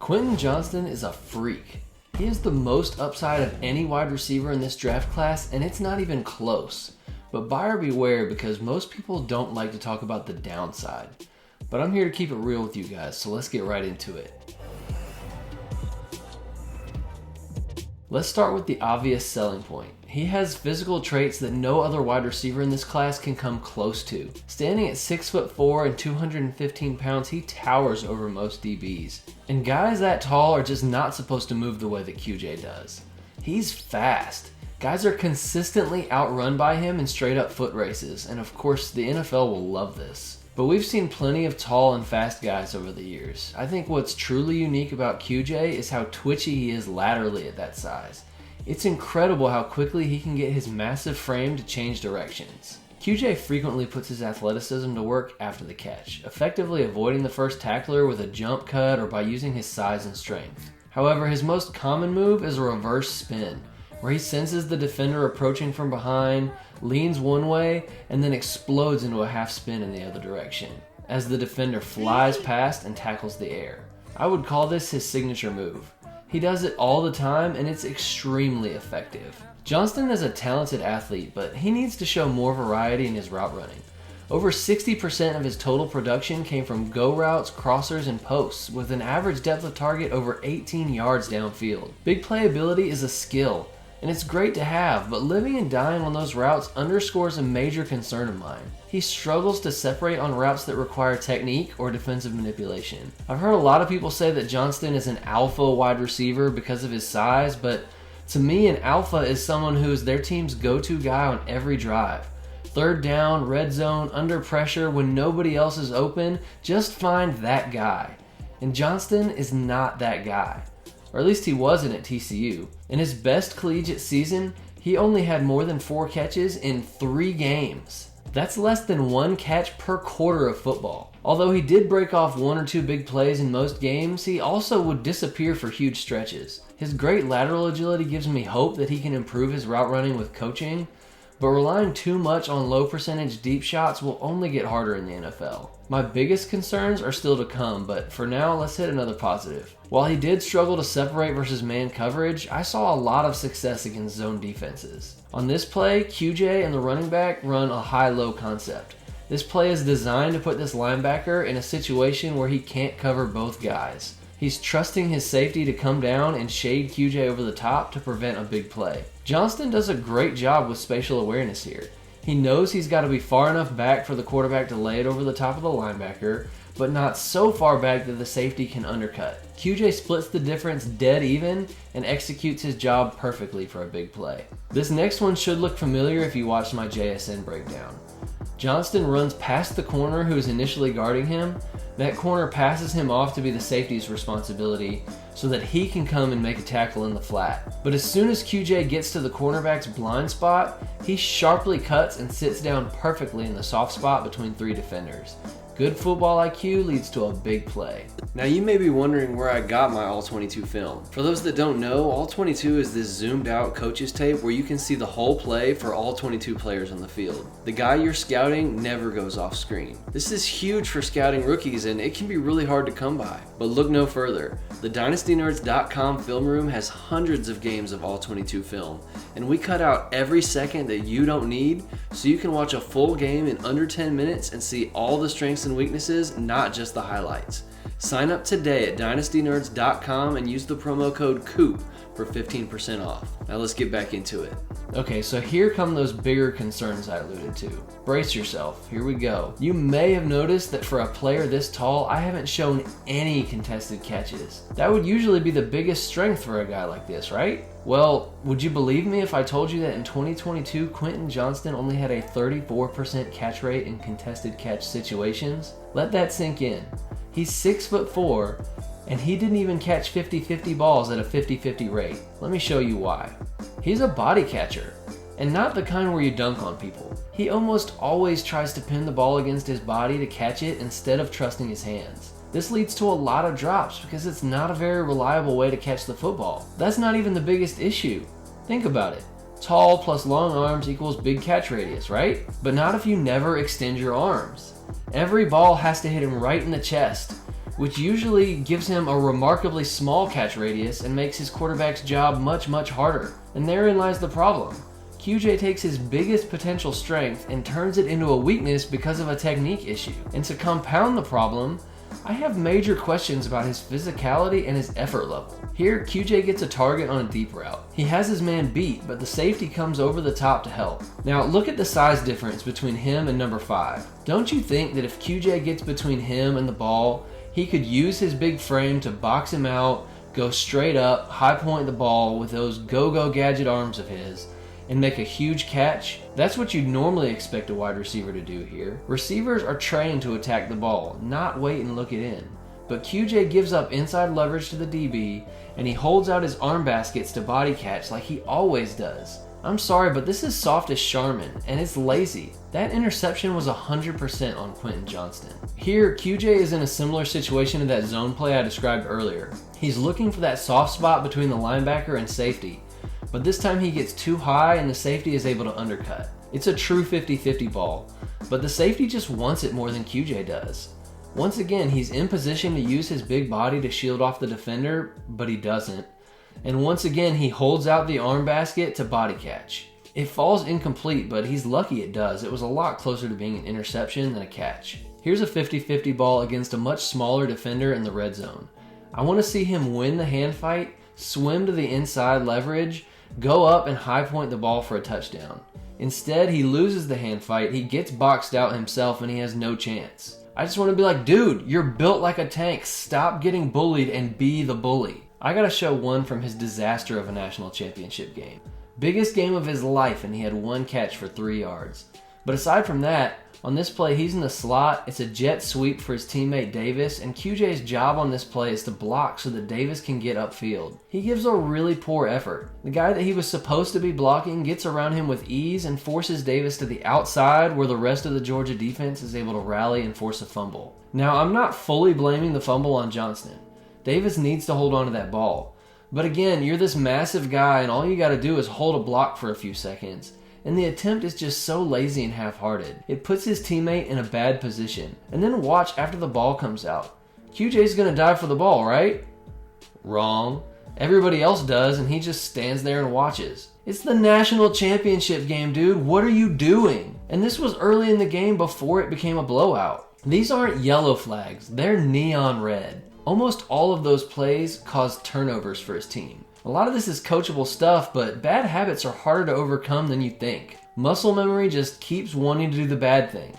Quentin Johnston is a freak. He is the most upside of any wide receiver in this draft class, and it's not even close. But buyer beware, because most people don't like to talk about the downside. But I'm here to keep it real with you guys, so let's get right into it. Let's start with the obvious selling point. He has physical traits that no other wide receiver in this class can come close to. Standing at 6'4" and 215 pounds, he towers over most DBs. And guys that tall are just not supposed to move the way that QJ does. He's fast. Guys are consistently outrun by him in straight up foot races, and of course the NFL will love this. But we've seen plenty of tall and fast guys over the years. I think what's truly unique about QJ is how twitchy he is laterally at that size. It's incredible how quickly he can get his massive frame to change directions. QJ frequently puts his athleticism to work after the catch, effectively avoiding the first tackler with a jump cut or by using his size and strength. However, his most common move is a reverse spin, where he senses the defender approaching from behind, leans one way, and then explodes into a half spin in the other direction, as the defender flies past and tackles the air. I would call this his signature move. He does it all the time, and it's extremely effective. Johnston is a talented athlete, but he needs to show more variety in his route running. Over 60% of his total production came from go routes, crossers, and posts, with an average depth of target over 18 yards downfield. Big playability is a skill, and it's great to have, but living and dying on those routes underscores a major concern of mine. He struggles to separate on routes that require technique or defensive manipulation. I've heard a lot of people say that Johnston is an alpha wide receiver because of his size, but to me, an alpha is someone who is their team's go-to guy on every drive. Third down, red zone, under pressure, when nobody else is open, just find that guy. And Johnston is not that guy. Or at least he wasn't at TCU. In his best collegiate season, he only had more than 4 catches in 3 games. That's less than 1 catch per quarter of football. Although he did break off 1 or 2 big plays in most games, he also would disappear for huge stretches. His great lateral agility gives me hope that he can improve his route running with coaching, but relying too much on low percentage deep shots will only get harder in the NFL. My biggest concerns are still to come, but for now, let's hit another positive. While he did struggle to separate versus man coverage, I saw a lot of success against zone defenses. On this play, QJ and the running back run a high-low concept. This play is designed to put this linebacker in a situation where he can't cover both guys. He's trusting his safety to come down and shade QJ over the top to prevent a big play. Johnston does a great job with spatial awareness here. He knows he's got to be far enough back for the quarterback to lay it over the top of the linebacker, but not so far back that the safety can undercut. QJ splits the difference dead even and executes his job perfectly for a big play. This next one should look familiar if you watched my JSN breakdown. Johnston runs past the corner who is initially guarding him. That corner passes him off to be the safety's responsibility so that he can come and make a tackle in the flat. But as soon as QJ gets to the cornerback's blind spot, he sharply cuts and sits down perfectly in the soft spot between 3 defenders. Good football IQ leads to a big play. Now you may be wondering where I got my All-22 film. For those that don't know, All-22 is this zoomed out coach's tape where you can see the whole play for all 22 players on the field. The guy you're scouting never goes off screen. This is huge for scouting rookies, and it can be really hard to come by. But look no further. The DynastyNerds.com film room has hundreds of games of All-22 film, and we cut out every second that you don't need so you can watch a full game in under 10 minutes and see all the strengths and weaknesses, not just the highlights. Sign up today at DynastyNerds.com and use the promo code COOP for 15% off. Now let's get back into it. Okay, so here come those bigger concerns I alluded to. Brace yourself, here we go. You may have noticed that for a player this tall, I haven't shown any contested catches. That would usually be the biggest strength for a guy like this, right? Well, would you believe me if I told you that in 2022, Quentin Johnston only had a 34% catch rate in contested catch situations? Let that sink in. He's 6'4", and he didn't even catch 50-50 balls at a 50-50 rate. Let me show you why. He's a body catcher, and not the kind where you dunk on people. He almost always tries to pin the ball against his body to catch it instead of trusting his hands. This leads to a lot of drops because it's not a very reliable way to catch the football. That's not even the biggest issue. Think about it. Tall plus long arms equals big catch radius, right? But not if you never extend your arms. Every ball has to hit him right in the chest, which usually gives him a remarkably small catch radius and makes his quarterback's job much, much harder. And therein lies the problem. QJ takes his biggest potential strength and turns it into a weakness because of a technique issue. And to compound the problem, I have major questions about his physicality and his effort level. Here, QJ gets a target on a deep route. He has his man beat, but the safety comes over the top to help. Now, look at the size difference between him and number 5. Don't you think that if QJ gets between him and the ball, he could use his big frame to box him out, go straight up, high point the ball with those go-go gadget arms of his, and make a huge catch? That's what you'd normally expect a wide receiver to do here. Receivers are trained to attack the ball, not wait and look it in. But QJ gives up inside leverage to the DB, and he holds out his arm baskets to body catch like he always does. I'm sorry, but this is soft as Charmin, and it's lazy. That interception was 100% on Quentin Johnston. Here, QJ is in a similar situation to that zone play I described earlier. He's looking for that soft spot between the linebacker and safety, but this time he gets too high and the safety is able to undercut. It's a true 50-50 ball, but the safety just wants it more than QJ does. Once again, he's in position to use his big body to shield off the defender, but he doesn't. And once again, he holds out the arm basket to body catch. It falls incomplete, but he's lucky it does. It was a lot closer to being an interception than a catch. Here's a 50-50 ball against a much smaller defender in the red zone. I want to see him win the hand fight, swim to the inside leverage, go up and high point the ball for a touchdown. Instead, he loses the hand fight, he gets boxed out himself, and he has no chance. I just want to be like, dude, you're built like a tank. Stop getting bullied and be the bully. I gotta show one from his disaster of a national championship game. Biggest game of his life, and he had one catch for 3 yards. But aside from that, on this play, he's in the slot. It's a jet sweep for his teammate Davis, and QJ's job on this play is to block so that Davis can get upfield. He gives a really poor effort. The guy that he was supposed to be blocking gets around him with ease and forces Davis to the outside where the rest of the Georgia defense is able to rally and force a fumble. Now, I'm not fully blaming the fumble on Johnston. Davis needs to hold on to that ball. But again, you're this massive guy and all you gotta do is hold a block for a few seconds. And the attempt is just so lazy and half-hearted. It puts his teammate in a bad position. And then watch after the ball comes out. QJ's gonna dive for the ball, right? Wrong. Everybody else does, and he just stands there and watches. It's the national championship game, dude. What are you doing? And this was early in the game before it became a blowout. These aren't yellow flags, they're neon red. Almost all of those plays caused turnovers for his team. A lot of this is coachable stuff, but bad habits are harder to overcome than you think. Muscle memory just keeps wanting to do the bad thing.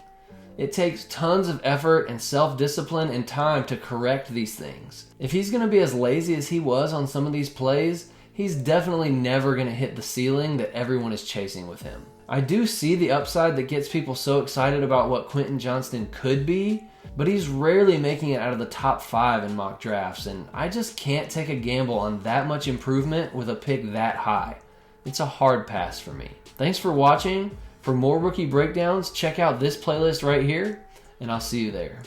It takes tons of effort and self-discipline and time to correct these things. If he's going to be as lazy as he was on some of these plays, he's definitely never going to hit the ceiling that everyone is chasing with him. I do see the upside that gets people so excited about what Quentin Johnston could be, but he's rarely making it out of the top 5 in mock drafts, and I just can't take a gamble on that much improvement with a pick that high. It's a hard pass for me. Thanks for watching. For more rookie breakdowns, check out this playlist right here, and I'll see you there.